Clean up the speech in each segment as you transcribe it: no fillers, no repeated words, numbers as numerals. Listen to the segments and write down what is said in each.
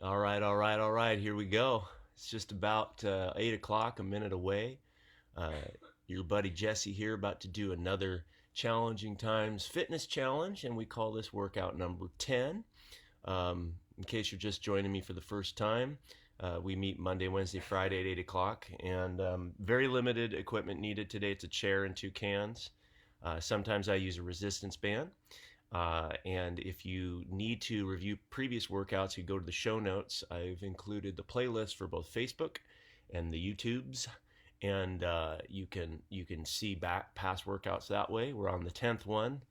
All right. Here we go. It's just about 8 o'clock, a minute away. Uh, your buddy Jesse here, about to do another Challenging Times fitness challenge, and we call this workout number 10. In case you're just joining me for the first time, we meet Monday, Wednesday, Friday at 8 o'clock, and very limited equipment needed today. It's a chair and two cans. Sometimes I use a resistance band. And if you need to review previous workouts, you go to the show notes. I've included the playlist for both Facebook and the YouTubes, and you can see back past workouts that way. We're on the 10th one,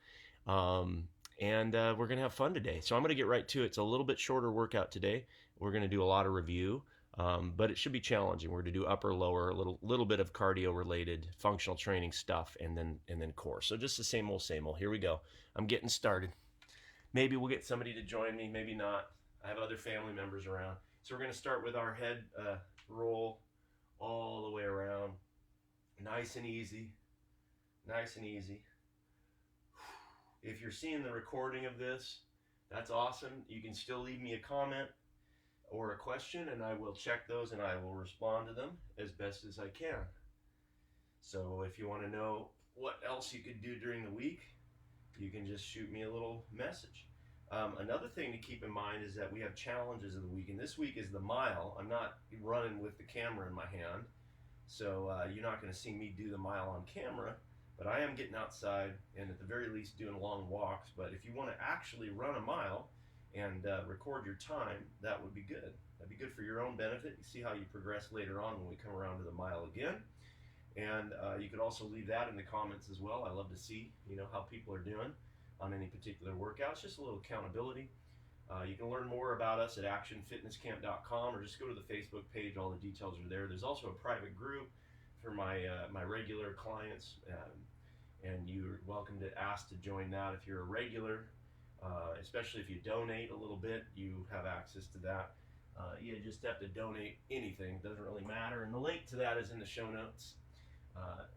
um, and we're gonna have fun today. So I'm gonna get right to it. It's a little bit shorter workout today. We're gonna do a lot of review. But it should be challenging. We're going to do upper, lower, a little bit of cardio related, functional training stuff, and then core. So just the same old, same old. Here we go. I'm getting started. Maybe we'll get somebody to join me. Maybe not. I have other family members around. So we're going to start with our head roll all the way around. Nice and easy. Nice and easy. If you're seeing the recording of this, that's awesome. You can still leave me a comment or a question, and I will check those and I will respond to them as best as I can. So if you want to know what else you could do during the week, you can just shoot me a little message. Another thing to keep in mind is that we have challenges of the week, and this week is the mile. I'm not running with the camera in my hand, so you're not going to see me do the mile on camera, but I am getting outside and at the very least doing long walks. But if you want to actually run a mile and record your time, that would be good. That'd be good for your own benefit. You see how you progress later on when we come around to the mile again. And you could also leave that in the comments as well. I love to see, how people are doing on any particular workouts. Just a little accountability. You can learn more about us at actionfitnesscamp.com, or just go to the Facebook page. All the details are there. There's also a private group for my regular clients, and you're welcome to ask to join that if you're a regular. Especially if you donate a little bit, you have access to that. You just have to donate anything. It doesn't really matter. And the link to that is in the show notes.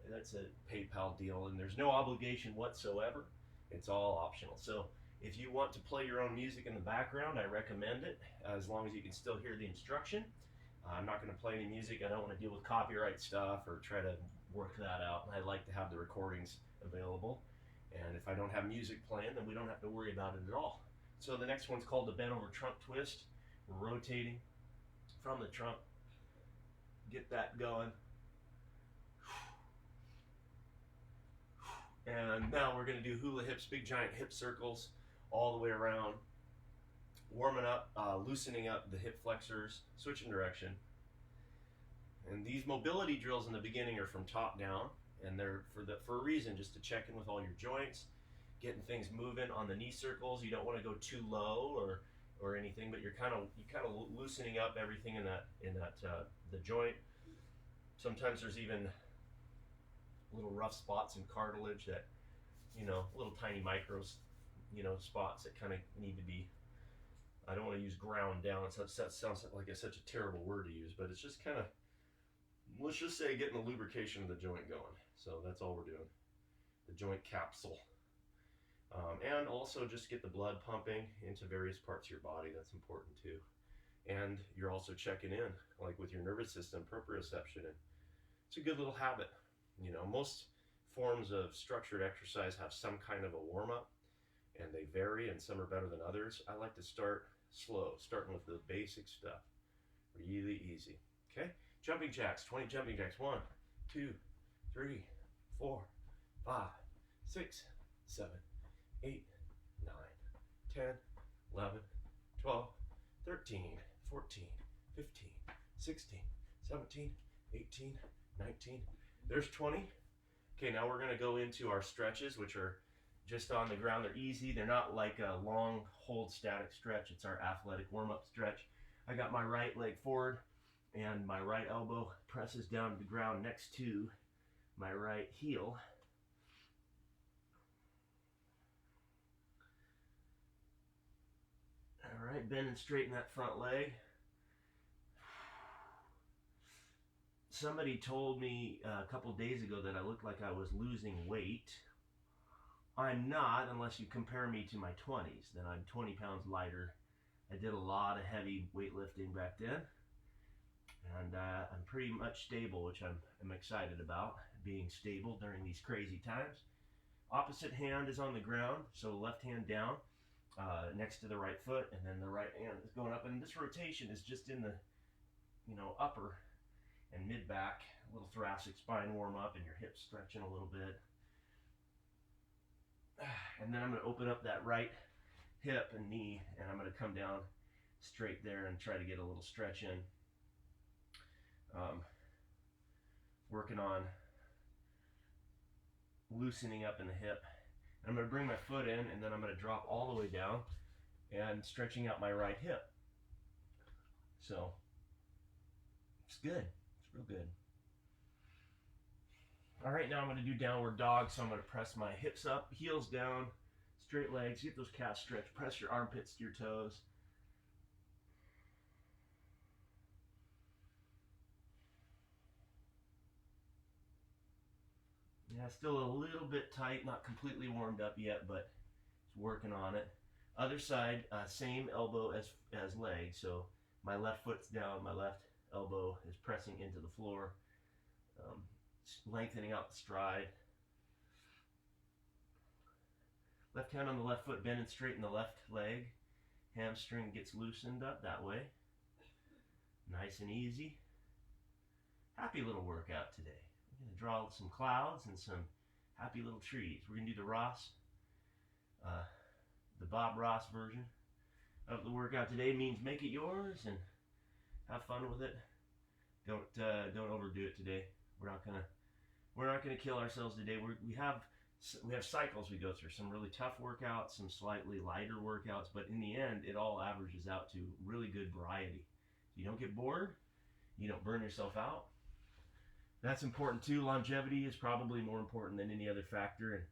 That's a PayPal deal, and there's no obligation whatsoever. It's all optional. So if you want to play your own music in the background, I recommend it, as long as you can still hear the instruction. I'm not going to play any music. I don't want to deal with copyright stuff or try to work that out. I like to have the recordings available. And if I don't have music playing, then we don't have to worry about it at all. So the next one's called the bent over trunk twist. We're rotating from the trunk. Get that going. And now we're going to do hula hips, big giant hip circles all the way around. Warming up, loosening up the hip flexors, switching direction. And these mobility drills in the beginning are from top down, and they're for a reason, just to check in with all your joints, getting things moving on the knee circles. You don't want to go too low or anything, but you're kind of loosening up everything in that the joint. Sometimes there's even little rough spots in cartilage that, little tiny micros, spots that kind of need to be, I don't want to use ground down. That sounds like it's such a terrible word to use, but it's just kind of, let's just say, getting the lubrication of the joint going. So that's all we're doing. The joint capsule. And also just get the blood pumping into various parts of your body. That's important too. And you're also checking in, like with your nervous system, proprioception. And it's a good little habit. Most forms of structured exercise have some kind of a warm-up, and they vary, and some are better than others. I like to start slow, starting with the basic stuff. Really easy. Okay? Jumping jacks, 20 jumping jacks. 1, 2, 3, 4, 5, 6, 7, 8, 9, 10, 11, 12, 13, 14, 15, 16, 17, 18, 19. There's 20. Okay, now we're going to go into our stretches, which are just on the ground. They're easy. They're not like a long hold static stretch. It's our athletic warm-up stretch. I got my right leg forward, and my right elbow presses down to the ground next to my right heel. All right, bend and straighten that front leg. Somebody told me a couple days ago that I looked like I was losing weight. I'm not, unless you compare me to my 20s. Then I'm 20 pounds lighter I did a lot of heavy weightlifting back then, and I'm pretty much stable, which I'm excited about, being stable during these crazy times. Opposite hand is on the ground, so left hand down next to the right foot, and then the right hand is going up. And this rotation is just in the upper and mid back, a little thoracic spine warm up, and your hips stretching a little bit. And then I'm going to open up that right hip and knee, and I'm going to come down straight there and try to get a little stretch in. Working on loosening up in the hip. I'm going to bring my foot in, and then I'm going to drop all the way down and stretching out my right hip. So it's good. It's real good. All right, now I'm going to do downward dog. So I'm going to press my hips up, heels down, straight legs, get those calves stretched, press your armpits to your toes. Yeah, still a little bit tight, not completely warmed up yet, but it's working on it. Other side, same elbow as leg. So my left foot's down, my left elbow is pressing into the floor, lengthening out the stride. Left hand on the left foot, bending straight in the left leg. Hamstring gets loosened up that way. Nice and easy. Happy little workout today. We're going to draw some clouds and some happy little trees. We're going to do the Bob Ross version of the workout today. Means make it yours and have fun with it. Don't overdo it today. We're not gonna kill ourselves today. We have cycles we go through. Some really tough workouts, some slightly lighter workouts, but in the end, it all averages out to really good variety. You don't get bored. You don't burn yourself out. That's important too. Longevity is probably more important than any other factor, and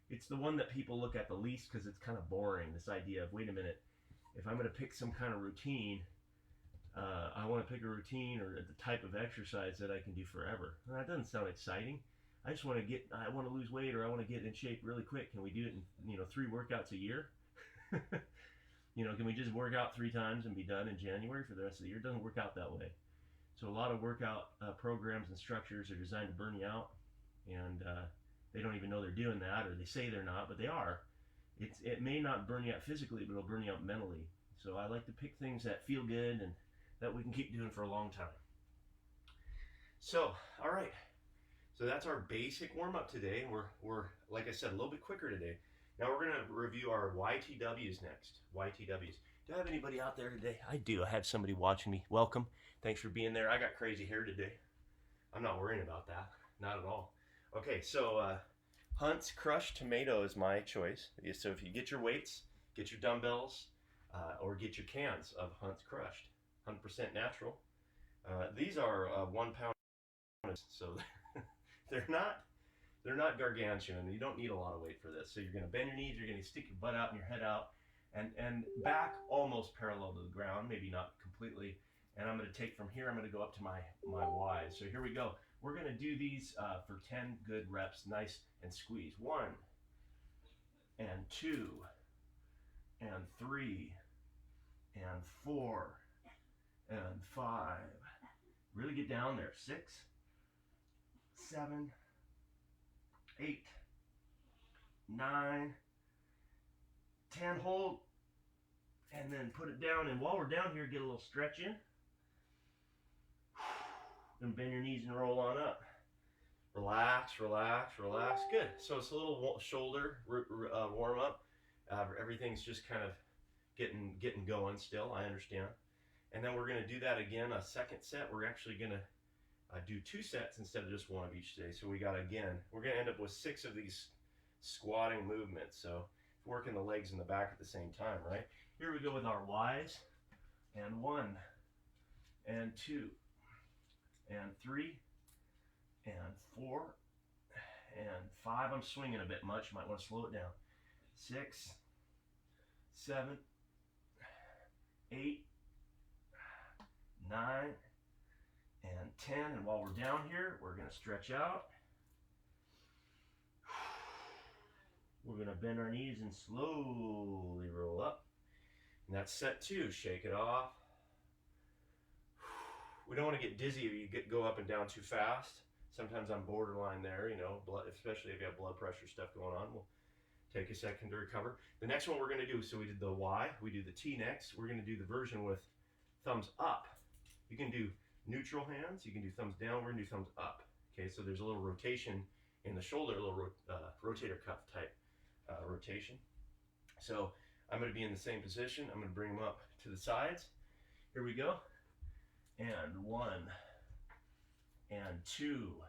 it's the one that people look at the least because it's kind of boring. This idea of, wait a minute, if I'm going to pick some kind of routine, I want to pick a routine or the type of exercise that I can do forever. Well, that doesn't sound exciting. I just want to lose weight, or I want to get in shape really quick. Can we do it in 3 workouts a year? Can we just work out 3 times and be done in January for the rest of the year? It doesn't work out that way. So a lot of workout programs and structures are designed to burn you out, and they don't even know they're doing that, or they say they're not, but they are. It may not burn you out physically, but it'll burn you out mentally. So I like to pick things that feel good and that we can keep doing for a long time. So, all right. So that's our basic warm-up today. We're, like I said, a little bit quicker today. Now we're going to review our YTWs next. YTWs. Do I have anybody out there today? I do. I have somebody watching me. Welcome. Thanks for being there. I got crazy hair today. I'm not worrying about that. Not at all. Okay, so Hunt's Crushed Tomato is my choice. So if you get your weights, get your dumbbells, or get your cans of Hunt's Crushed. 100% natural. These are 1 pound, so they're not gargantuan. You don't need a lot of weight for this. So you're going to bend your knees, you're going to stick your butt out and your head out, and back almost parallel to the ground, maybe not completely. And I'm going to take from here, I'm going to go up to my Ys. So here we go. We're going to do these for 10 good reps, nice and squeeze. 1 and 2 and 3 and 4 and 5. Really get down there. 6, 7, 8, 9, 10. Hold, and then put it down. And while we're down here, get a little stretch in. And bend your knees and roll on up. Relax, relax, relax. Good. So it's a little shoulder warm up. Everything's just kind of getting going still. I understand. And then we're going to do that again, a second set. We're actually going to do 2 sets instead of just 1 of each day. So we're going to end up with 6 of these squatting movements. So working the legs and the back at the same time, right? Here we go with our Ys. And 1 and 2 and 3 and 4 and 5. I'm swinging a bit much. Might want to slow it down. 6, 7, 8, 9, and 10. And while we're down here, we're going to stretch out. We're going to bend our knees and slowly roll up. And that's set 2. Shake it off. We don't want to get dizzy if you go up and down too fast. Sometimes I'm borderline there, you know, especially if you have blood pressure stuff going on. We'll take a second to recover. The next one we're going to do, so we did the Y, we do the T next. We're going to do the version with thumbs up. You can do neutral hands, you can do thumbs down, we're going to do thumbs up. Okay, so there's a little rotation in the shoulder, a little rotator cuff type rotation. So I'm going to be in the same position. I'm going to bring them up to the sides. Here we go. And 1, and 2,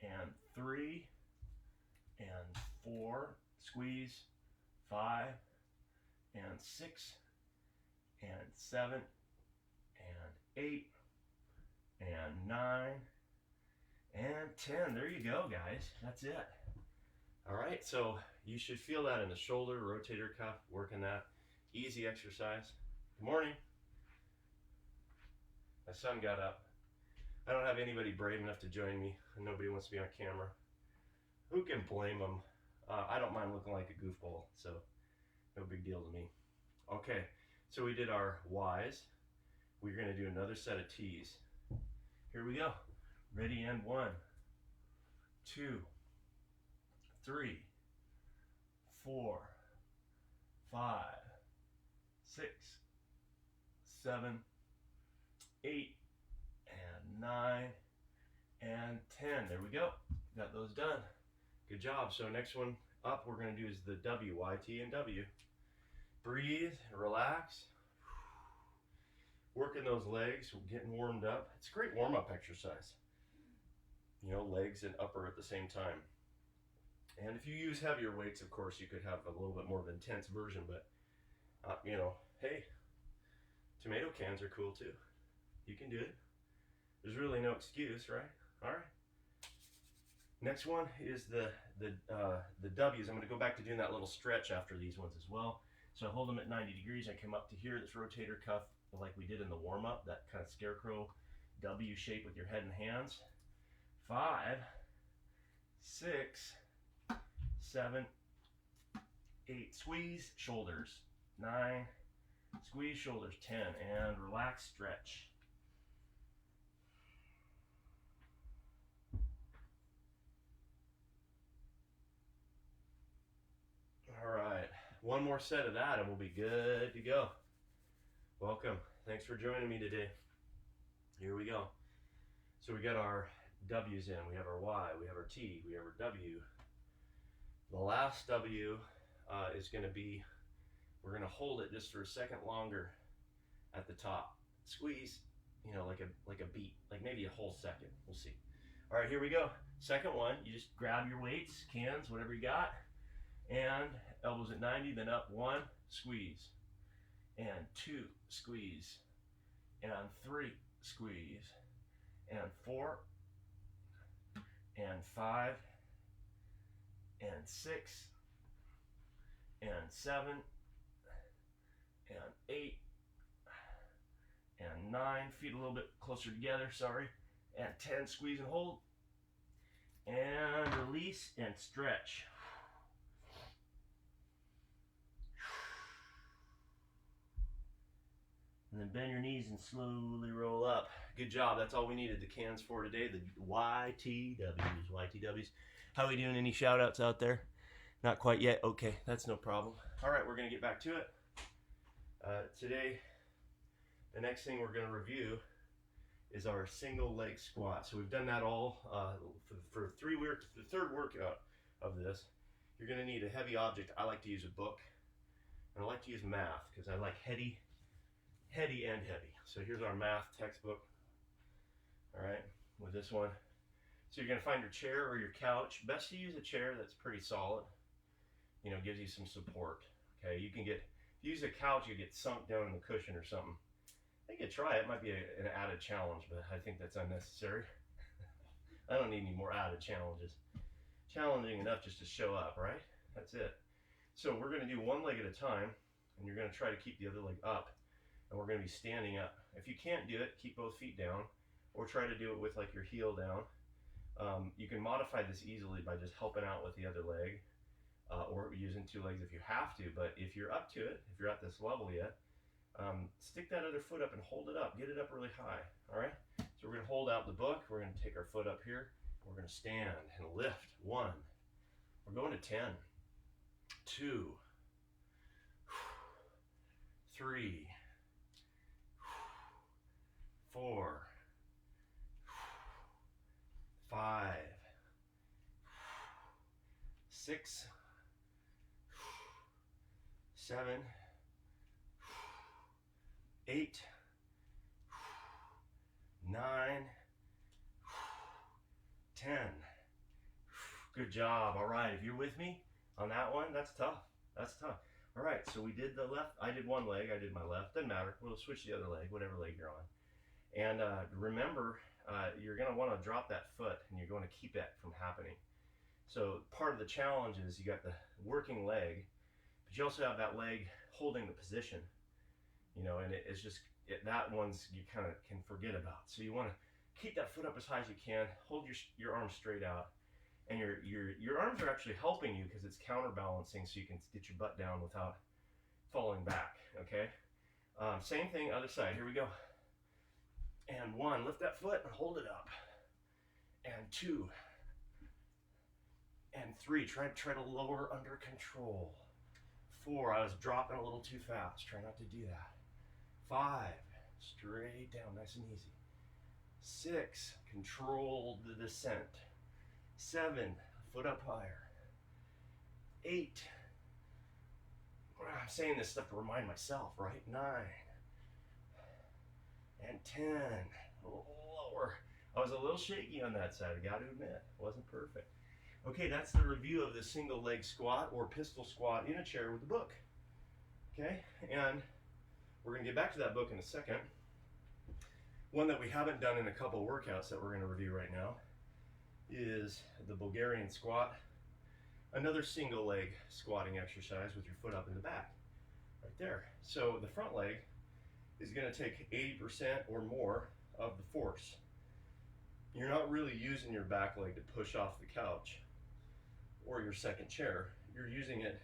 and 3, and 4, squeeze, 5, and 6, and 7, and 8, and 9, and 10. There you go, guys. That's it. All right, so you should feel that in the shoulder, rotator cuff, working that. Easy exercise. Good morning. My son got up. I don't have anybody brave enough to join me, and nobody wants to be on camera. Who can blame them? I don't mind looking like a goofball, so no big deal to me. Okay, so we did our Ys. We're going to do another set of Ts. Here we go. Ready, and 1, 2, 3, 4, 5, 6, 7, 8, and 9, and 10. There we go. Got those done. Good job. So next one up we're going to do is the W, Y, T, and W. Breathe, relax. Working those legs, getting warmed up. It's a great warm-up exercise. You know, legs and upper at the same time. And if you use heavier weights, of course, you could have a little bit more of an intense version, but, you know, hey, tomato cans are cool too. You can do it. There's really no excuse, right? All right. Next one is the W's. I'm going to go back to doing that little stretch after these ones as well. So I hold them at 90 degrees. I come up to here, this rotator cuff, like we did in the warm-up, that kind of scarecrow W shape with your head and hands. 5, 6, 7, 8, squeeze, shoulders. 9, squeeze, shoulders. 10, and relax, stretch. All right, one more set of that and we'll be good to go. Welcome. Thanks for joining me today. Here we go. So we got our W's in. We have our Y, we have our T, we have our W. The last W is going to be, we're going to hold it just for a second longer at the top. Squeeze, you know, like a beat, like maybe a whole second. We'll see. All right, here we go. Second one, you just grab your weights, cans, whatever you got, and elbows at 90, then up. 1, squeeze, and 2, squeeze, and 3, squeeze, and 4, and 5, and 6, and 7, and 8, and 9, feet a little bit closer together, sorry, and 10, squeeze and hold, and release and stretch. And then bend your knees and slowly roll up. Good job. That's all we needed the cans for today. The YTWs. How are we doing? Any shout outs out there? Not quite yet. Okay, that's no problem. All right, we're going to get back to it. Today, the next thing we're going to review is our single leg squat. So we've done that all for the third workout of this. You're going to need a heavy object. I like to use a book, and I like to use math because I like heady and heavy. So here's our math textbook. All right, with this one. So you're going to find your chair or your couch. Best to use a chair that's pretty solid. You know, gives you some support. Okay, you can get, if you use a couch, you get sunk down in the cushion or something. I think you try it. Might be an added challenge, but I think that's unnecessary. I don't need any more added challenges. Challenging enough just to show up, right? That's it. So we're going to do one leg at a time, and you're going to try to keep the other leg up. And we're going to be standing up. If you can't do it, keep both feet down, or try to do it with like your heel down. You can modify this easily by just helping out with the other leg. or using 2 legs if you have to. But if you're up to it, if you're at this level yet, stick that other foot up and hold it up. Get it up really high. All right. So we're going to hold out the book. We're going to take our foot up here. We're going to stand and lift. 1. We're going to 10. 2. 3. 4. 5. 6. 7. 8. 9. 10. Good job. All right, if you're with me on that one, that's tough. That's tough. All right, so we did the left. I did one leg. I did my left. Doesn't matter. We'll switch the other leg, whatever leg you're on. And remember, you're going to want to drop that foot, and you're going to keep that from happening. So part of the challenge is you got the working leg, but you also have that leg holding the position. You know, and it's just that one's you kind of can forget about. So you want to keep that foot up as high as you can. Hold your arms straight out, and your arms are actually helping you because it's counterbalancing, so you can get your butt down without falling back. Okay. Same thing, other side. Here we go. And 1, lift that foot and hold it up. And 2. And 3, try to lower under control. 4, I was dropping a little too fast. Try not to do that. 5, straight down, nice and easy. 6, control the descent. 7, foot up higher. 8, I'm saying this stuff to remind myself, right? 9. And 10, a little lower. I was a little shaky on that side, I got to admit. It wasn't perfect. Okay, that's the review of the single leg squat or pistol squat in a chair with a book. Okay, and we're going to get back to that book in a second. One that we haven't done in a couple of workouts that we're going to review right now is the Bulgarian squat. Another single leg squatting exercise with your foot up in the back. Right there. So the front leg is going to take 80% or more of the force. You're not really using your back leg to push off the couch or your second chair. You're using it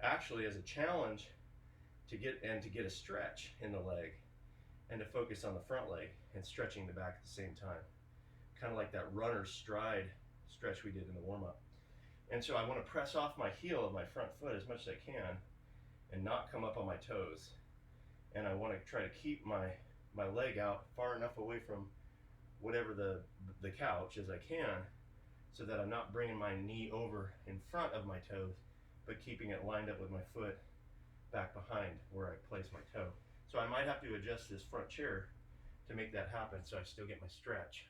actually as a challenge to get a stretch in the leg and to focus on the front leg and stretching the back at the same time. Kind of like that runner's stride stretch we did in the warm-up. And so I want to press off my heel of my front foot as much as I can and not come up on my toes. And I want to try to keep my leg out far enough away from whatever the couch as I can, so that I'm not bringing my knee over in front of my toes, but keeping it lined up with my foot back behind where I place my toe. So I might have to adjust this front chair to make that happen so I still get my stretch.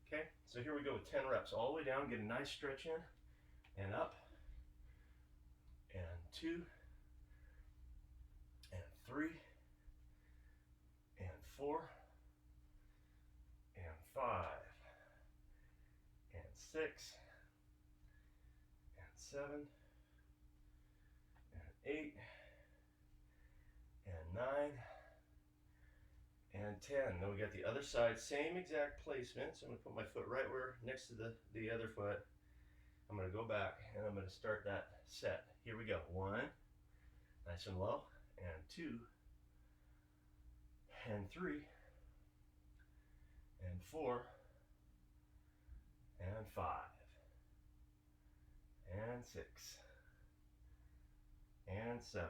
Okay, so here we go with 10 reps. All the way down, get a nice stretch in, and up, and 2, and 3, and 4, and 5, and 6, and 7, and 8, and 9, and 10. Then we got the other side, same exact placement. So I'm going to put my foot right where next to the other foot. I'm going to go back and I'm going to start that set. Here we go. 1, nice and low, and 2, and 3, and 4, and 5, and 6, and 7,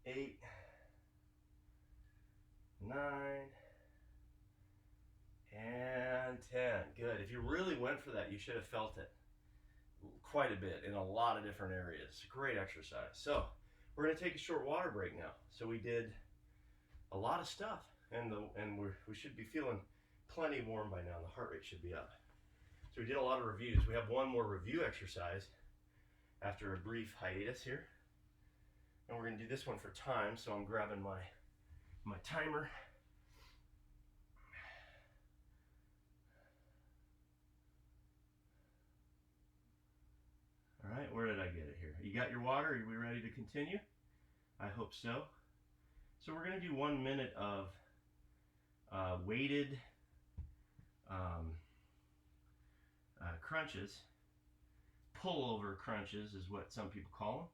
8, 9, and 10. Good. If you really went for that, you should have felt it quite a bit in a lot of different areas. Great exercise. So we're going to take a short water break now. So we did a lot of stuff, and we should be feeling plenty warm by now. The heart rate should be up. So we did a lot of reviews. We have one more review exercise after a brief hiatus here, and we're going to do this one for time. So I'm grabbing my timer. All right, where did I get it here? You got your water? Are we ready to continue? I hope so. So we're going to do 1 minute of weighted crunches pullover crunches is what some people call them.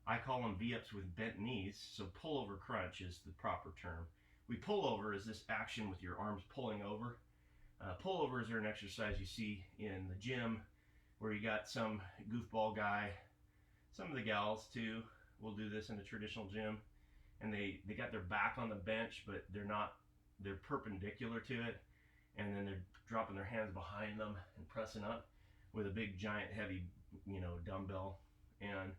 I call them V-ups with bent knees, so pullover crunch is the proper term. We pull over is this action with your arms pulling over. Pullovers are an exercise you see in the gym where you got some goofball guy, some of the gals too will do this in a traditional gym, and they got their back on the bench, but they're perpendicular to it, and then they're dropping their hands behind them and pressing up with a big giant heavy dumbbell. And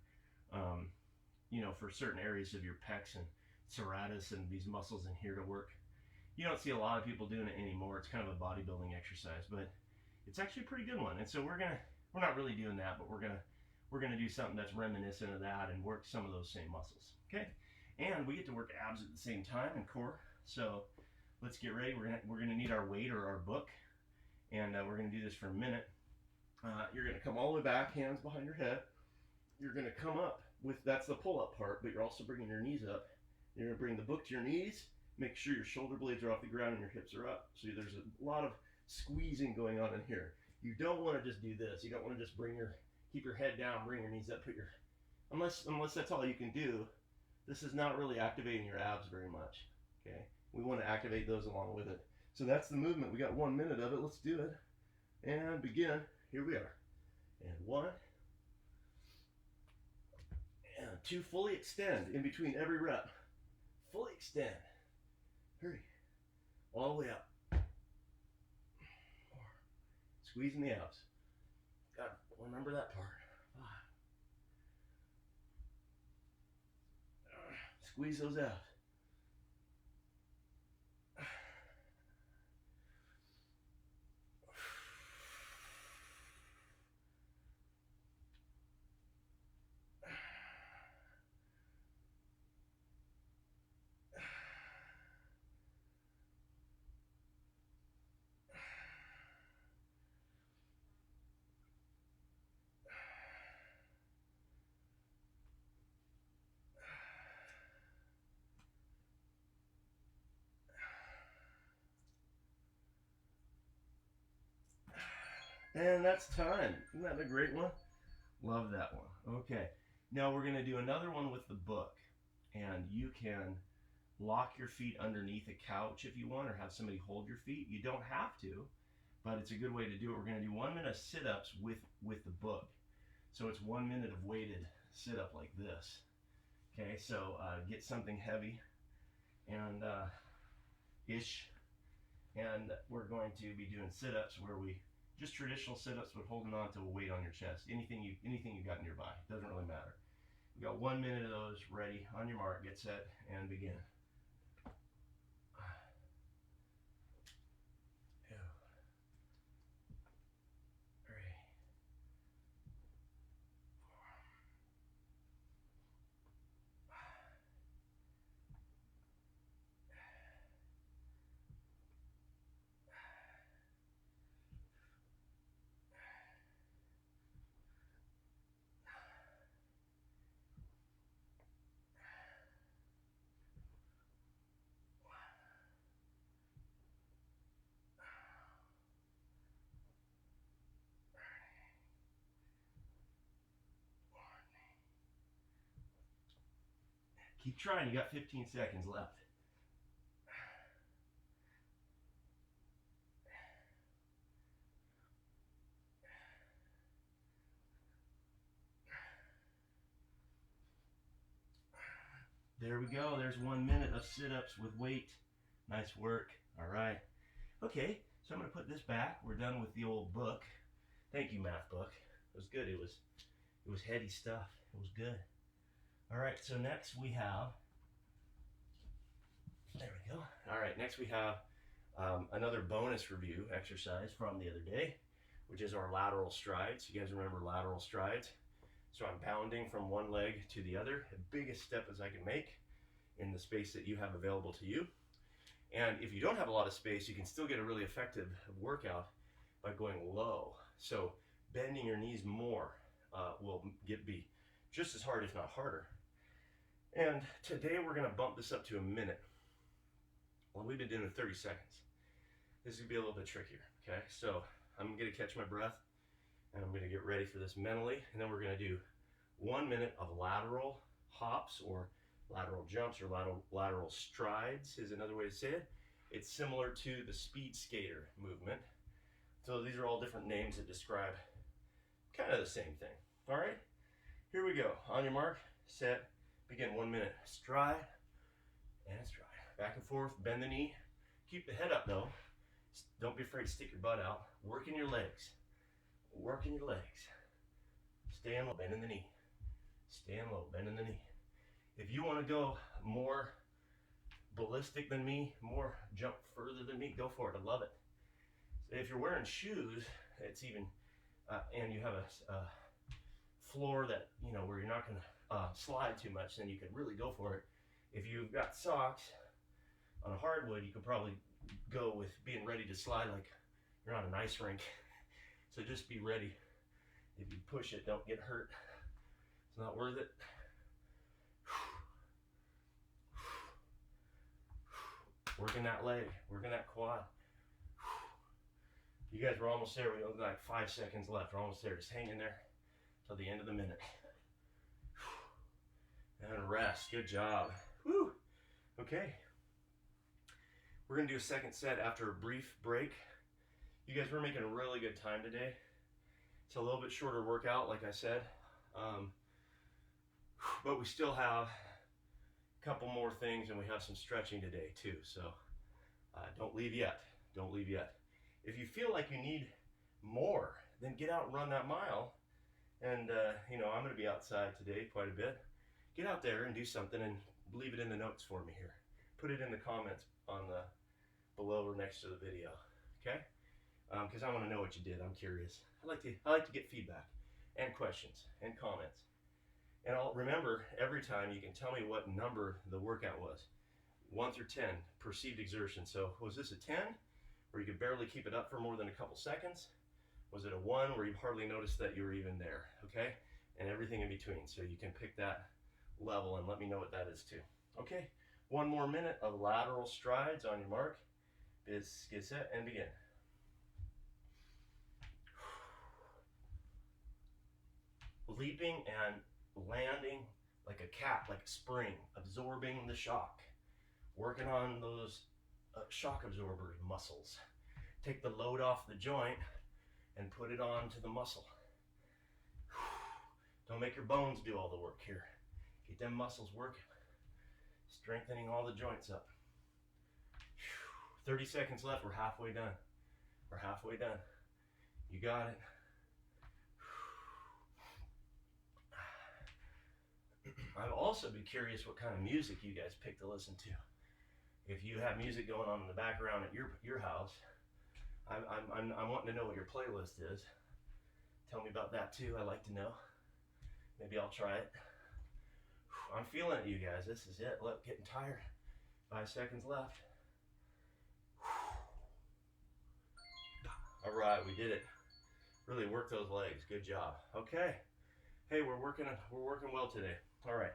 for certain areas of your pecs and serratus and these muscles in here to work. You don't see a lot of people doing it anymore. It's kind of a bodybuilding exercise, but it's actually a pretty good one. And so we're not really doing that, but we're gonna do something that's reminiscent of that and work some of those same muscles. Okay, and we get to work abs at the same time and core. So let's get ready. We're gonna need our weight or our book, and we're gonna do this for a minute. You're gonna come all the way back, hands behind your head. You're gonna come up with, that's the pull-up part, but you're also bringing your knees up. You're gonna bring the book to your knees. Make sure your shoulder blades are off the ground and your hips are up. So there's a lot of squeezing going on in here. You don't want to just do this. You don't want to just keep your head down, bring your knees up, unless that's all you can do. This is not really activating your abs very much. Okay, we want to activate those along with it. So that's the movement. We got 1 minute of it. Let's do it and begin. Here we are. And 1 and 2. Fully extend in between every rep. Fully extend. Hurry. All the way up. 4. Squeezing the abs. God, remember that part. 5. Squeeze those abs. 5. And that's time. Isn't that a great one? Love that one. Okay. Now we're going to do another one with the book. And you can lock your feet underneath a couch if you want, or have somebody hold your feet. You don't have to, but it's a good way to do it. We're going to do 1 minute of sit-ups with the book. So it's 1 minute of weighted sit-up like this. Okay, so get something heavy and and we're going to be doing sit-ups where we just traditional sit-ups, but holding on to a weight on your chest. Anything you got nearby, doesn't really matter. We got 1 minute of those ready. On your mark, get set, and begin. 2, 3, 4, 5. Keep trying. You got 15 seconds left. There we go. There's 1 minute of sit-ups with weight. Nice work. All right. Okay, so I'm going to put this back. We're done with the old book. Thank you, math book. It was good. It was heady stuff. It was good. All right, so next we have, there we go. All right, next we have another bonus review exercise from the other day, which is our lateral strides. You guys remember lateral strides? So I'm bounding from one leg to the other, the biggest step as I can make in the space that you have available to you. And if you don't have a lot of space, you can still get a really effective workout by going low. So bending your knees more will be just as hard, if not harder. And today we're going to bump this up to a minute. Well, we've been doing it 30 seconds. This is going to be a little bit trickier, okay? So I'm going to catch my breath, And I'm going to get ready for this mentally, and then we're going to do 1 minute of lateral hops or lateral jumps or lateral strides is another way to say it. It's similar to the speed skater movement. So these are all different names that describe kind of the same thing. All right, here we go. On your mark, set, begin. 1 minute. Stride and stride. Back and forth, bend the knee. Keep the head up though. Don't be afraid to stick your butt out. Working your legs. Working your legs. Staying low, bending the knee. Staying low, bending the knee. If you want to go more ballistic than me, more jump further than me, go for it. I love it. If you're wearing shoes, it's even, and you have a floor that, you know, where you're not going to slide too much, then you can really go for it. If you've got socks on a hardwood, you could probably go with being ready to slide like you're on an ice rink. So just be ready. If you push it, don't get hurt. It's not worth it. Working that leg, working that quad. You guys were almost there. We only got like 5 seconds left. We're almost there. Just hang in there till the end of the minute. And rest. Good job. Woo. Okay. We're going to do a second set after a brief break. You guys were making a really good time today. It's a little bit shorter workout, like I said. But we still have a couple more things, and we have some stretching today too. So don't leave yet. Don't leave yet. If you feel like you need more, then get out and run that mile. And you know, I'm going to be outside today quite a bit. Get out there and do something, and leave it in the notes for me here. Put it in the comments on the below or next to the video, okay? Because I want to know what you did. I'm curious. I like to get feedback and questions and comments. And I'll remember every time you can tell me what number the workout was. 1 through 10, perceived exertion. So was this a 10, where you could barely keep it up for more than a couple seconds? Was it a 1, where you hardly noticed that you were even there, okay? And everything in between. So you can pick that level and let me know what that is too. Okay, 1 more minute of lateral strides. On your mark, get set, and begin. Leaping and landing like a cat, like a spring, absorbing the shock. Working on those shock absorber muscles. Take the load off the joint and put it onto the muscle. Don't make your bones do all the work here. Get them muscles working. Strengthening all the joints up. 30 seconds left. We're halfway done. We're halfway done. You got it. I'd also be curious what kind of music you guys pick to listen to. If you have music going on in the background at your house, I'm wanting to know what your playlist is. Tell me about that too. I like to know. Maybe I'll try it. I'm feeling it, you guys. This is it. Look, getting tired. 5 seconds left. All right, we did it. Really worked those legs. Good job. Okay. Hey, we're working well today. All right.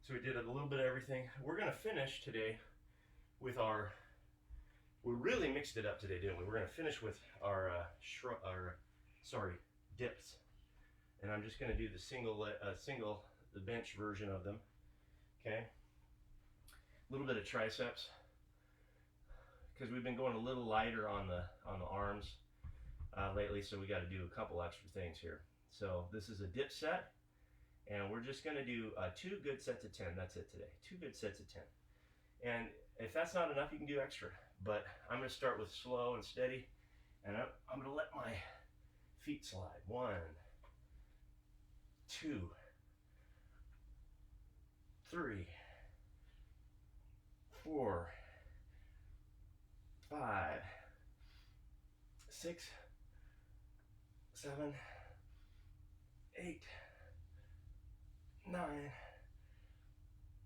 So we did a little bit of everything. We're gonna finish today with we really mixed it up today, didn't we? We're gonna finish with our dips, and I'm just gonna do the bench version of them. Okay. A little bit of triceps, because we've been going a little lighter on the arms lately, so we got to do a couple extra things here. So this is a dip set, and we're just going to do 2 good sets of 10. That's it today. 2 good sets of 10. And if that's not enough, you can do extra. But I'm going to start with slow and steady, and I'm going to let my feet slide. 1, 2, 3, 4, 5, 6, 7, 8, 9,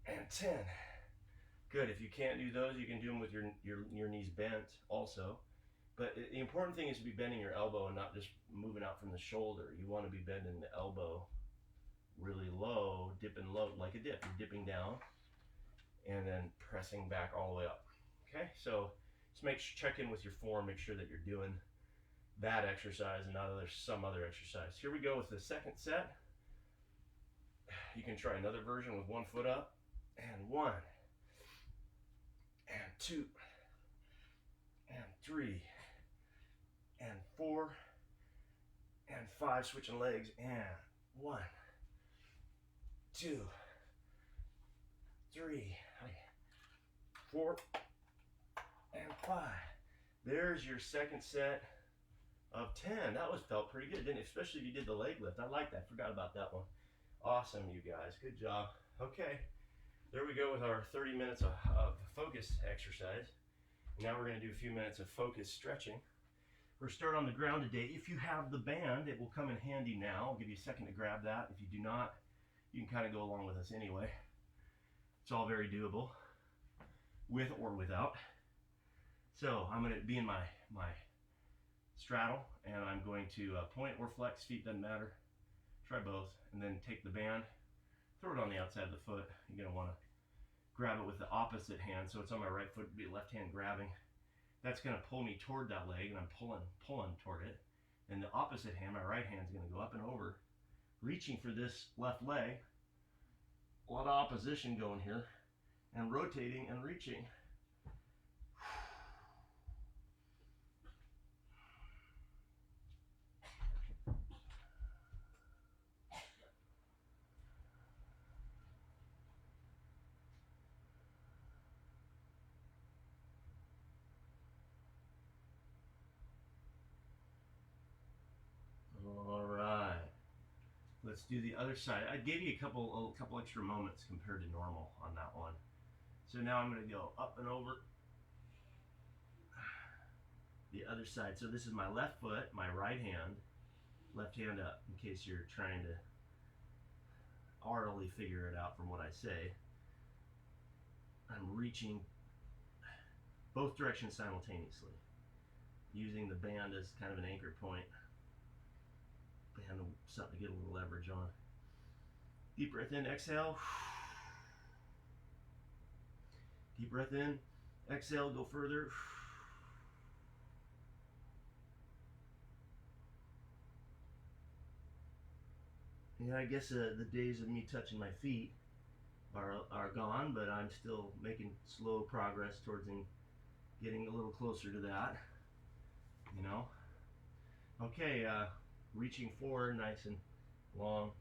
and 10. Good. If you can't do those, you can do them with your knees bent also. But the important thing is to be bending your elbow and not just moving out from the shoulder. You want to be bending the elbow really low, dipping low like a dip. You're dipping down and then pressing back all the way up. Okay, so just check in with your form, make sure that you're doing that exercise and not some other exercise. Here we go with the second set. You can try another version with one foot up, and 1, and 2, and 3, and 4, and 5, switching legs, and 1, 2, 3, 4, and 5. There's your second set of 10. That felt pretty good, didn't it? Especially if you did the leg lift. I like that. Forgot about that one. Awesome, you guys. Good job. Okay, there we go with our 30 minutes of focus exercise. Now we're going to do a few minutes of focus stretching. We're start on the ground today. If you have the band, it will come in handy now. I'll give you a second to grab that. If you do not, you can kind of go along with us anyway. It's all very doable, with or without. So I'm going to be in my straddle, and I'm going to point or flex, feet doesn't matter. Try both, and then take the band, throw it on the outside of the foot. You're going to want to grab it with the opposite hand, so it's on my right foot, be left hand grabbing. That's going to pull me toward that leg, and I'm pulling toward it. And the opposite hand, my right hand, is going to go up and over, reaching for this left leg. A lot of opposition going here, and rotating and reaching. All right, let's do the other side. I gave you a couple extra moments compared to normal on that one. So now I'm going to go up and over the other side. So this is my left foot, my right hand, left hand up, in case you're trying to orally figure it out from what I say. I'm reaching both directions simultaneously, using the band as kind of an anchor point. Band, something to get a little leverage on. Deep breath in, exhale. Deep breath in, exhale, go further. Yeah, I guess the days of me touching my feet are gone, but I'm still making slow progress towards getting a little closer to that, you know. Okay, reaching forward nice and long.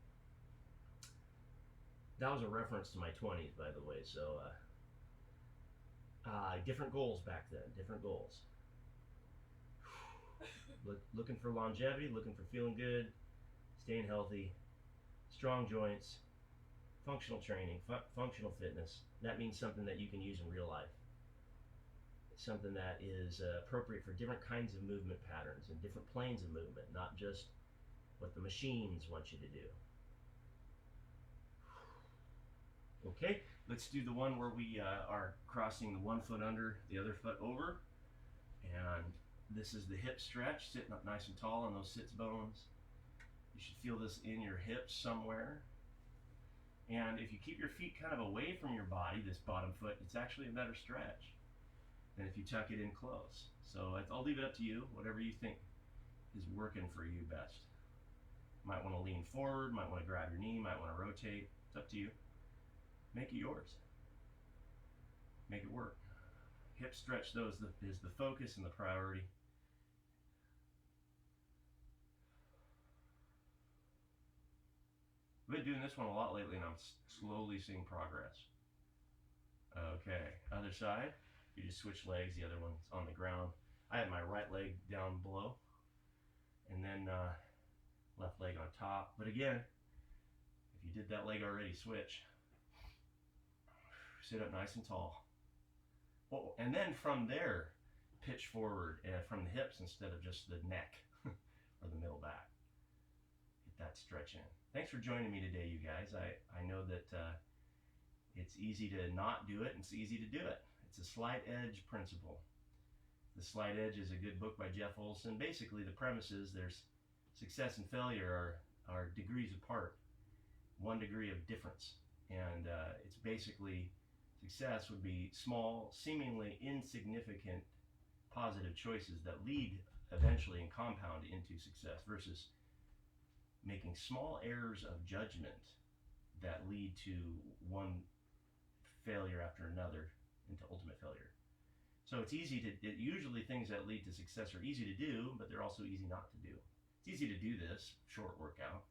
That was a reference to my 20s, by the way, so different goals back then, different goals. Looking for longevity, looking for feeling good, staying healthy, strong joints, functional training, functional fitness. That means something that you can use in real life. Something that is appropriate for different kinds of movement patterns and different planes of movement, not just what the machines want you to do. Okay, let's do the one where we are crossing the one foot under, the other foot over. And this is the hip stretch, sitting up nice and tall on those sits bones. You should feel this in your hips somewhere. And if you keep your feet kind of away from your body, this bottom foot, it's actually a better stretch than if you tuck it in close. So I'll leave it up to you, whatever you think is working for you best. Might want to lean forward, might want to grab your knee, might want to rotate. It's up to you. Make it yours. Make it work. Hip stretch, though, is the focus and the priority. I've been doing this one a lot lately, and I'm slowly seeing progress. Okay, other side. You just switch legs. The other one's on the ground. I have my right leg down below, and then left leg on top. But again, if you did that leg already, switch. Sit up nice and tall. Oh, and then from there, pitch forward from the hips instead of just the neck or the middle back. Get that stretch in. Thanks for joining me today, you guys. I know that it's easy to not do it, and it's easy to do it. It's a slight edge principle. The Slight Edge is a good book by Jeff Olson. Basically, the premise is there's success and failure are degrees apart, 1 degree of difference. And it's basically success would be small, seemingly insignificant positive choices that lead eventually and compound into success, versus making small errors of judgment that lead to one failure after another into ultimate failure. So it's easy to, usually things that lead to success are easy to do, but they're also easy not to do. It's easy to do this short workout.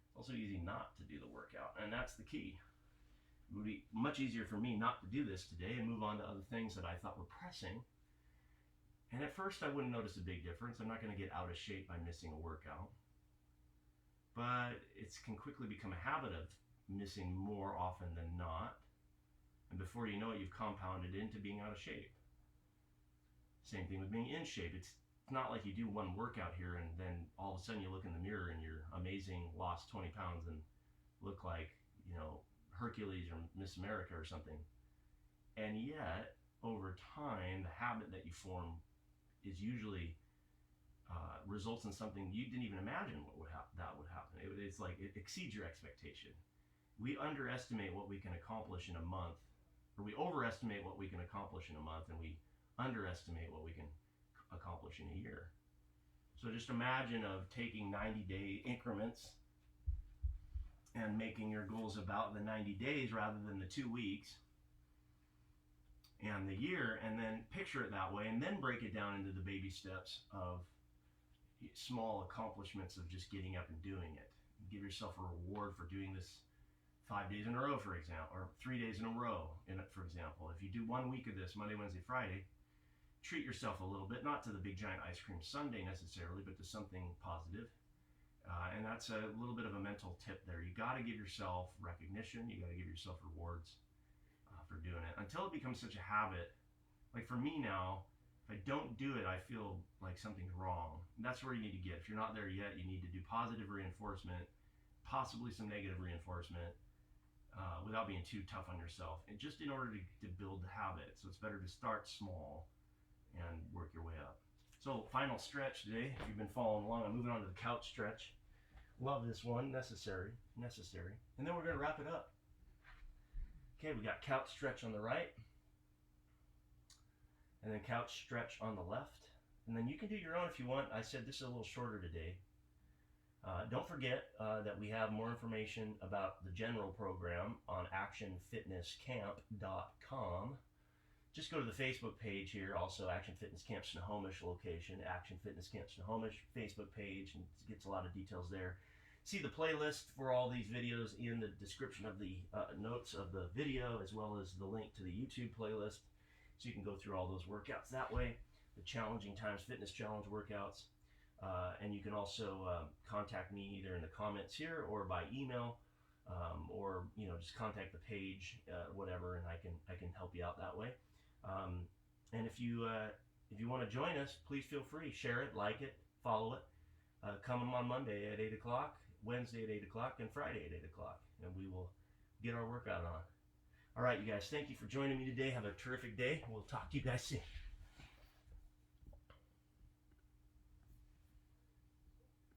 It's also easy not to do the workout, and that's the key. It would be much easier for me not to do this today and move on to other things that I thought were pressing. And at first I wouldn't notice a big difference. I'm not going to get out of shape by missing a workout. But it can quickly become a habit of missing more often than not. And before you know it, you've compounded into being out of shape. Same thing with being in shape. It's not like you do one workout here and then all of a sudden you look in the mirror and you're amazing, lost 20 pounds and look like, Hercules or Miss America or something. And yet, over time, the habit that you form is usually results in something you didn't even imagine that would happen. It's like it exceeds your expectation. We underestimate what we can accomplish in a month, or we overestimate what we can accomplish in a month, and we underestimate what we can accomplish in a year. So just imagine of taking 90-day increments and making your goals about the 90 days rather than the 2 weeks and the year, and then picture it that way, and then break it down into the baby steps of small accomplishments of just getting up and doing it. Give yourself a reward for doing this 5 days in a row, for example, or 3 days in a row, for example. If you do 1 week of this, Monday, Wednesday, Friday, treat yourself a little bit, not to the big giant ice cream sundae necessarily, but to something positive. And that's a little bit of a mental tip there. You got to give yourself recognition. You got to give yourself rewards for doing it until it becomes such a habit. Like for me now, if I don't do it, I feel like something's wrong. And that's where you need to get. If you're not there yet, you need to do positive reinforcement, possibly some negative reinforcement, without being too tough on yourself, and just in order to build the habit. So it's better to start small and work your way up. So final stretch today. If you've been following along, I'm moving on to the couch stretch. Love this one. Necessary. And then we're going to wrap it up. Okay, we got couch stretch on the right, and then couch stretch on the left. And then you can do your own if you want. I said this is a little shorter today. Don't forget that we have more information about the general program on actionfitnesscamp.com. Just go to the Facebook page here, also Action Fitness Camp Snohomish location, Action Fitness Camp Snohomish Facebook page, and it gets a lot of details there. See the playlist for all these videos in the description of the notes of the video, as well as the link to the YouTube playlist, so you can go through all those workouts that way, the Challenging Times Fitness Challenge workouts. And you can also contact me either in the comments here or by email, or just contact the page, whatever, and I can help you out that way. And if you want to join us, please feel free. Share it, like it, follow it. Come on Monday at 8 o'clock, Wednesday at 8 o'clock, and Friday at 8 o'clock, and we will get our workout on. All right, you guys, thank you for joining me today. Have a terrific day. We'll talk to you guys soon.